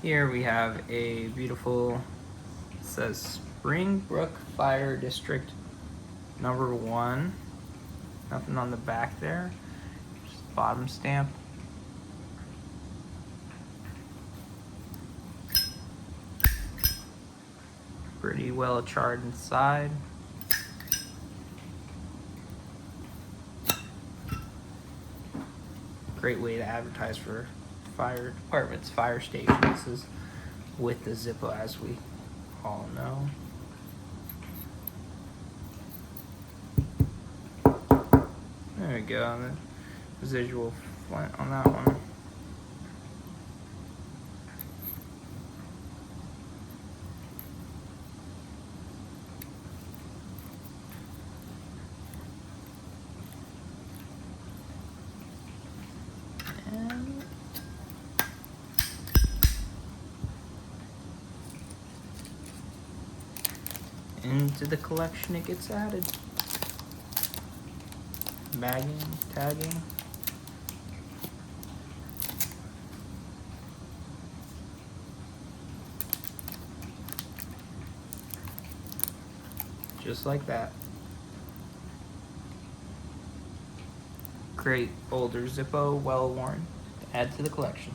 Here we have a beautiful, it says Springbrook Fire District number 1. Nothing on the back there, just the bottom stamp. Pretty well charred inside. Great way to advertise for fire departments, fire stations is with the Zippo, as we all know. There we go, the residual flint on that one. And into the collection it gets added. Bagging, tagging. Just like that. Great older Zippo, well worn, to add to the collection.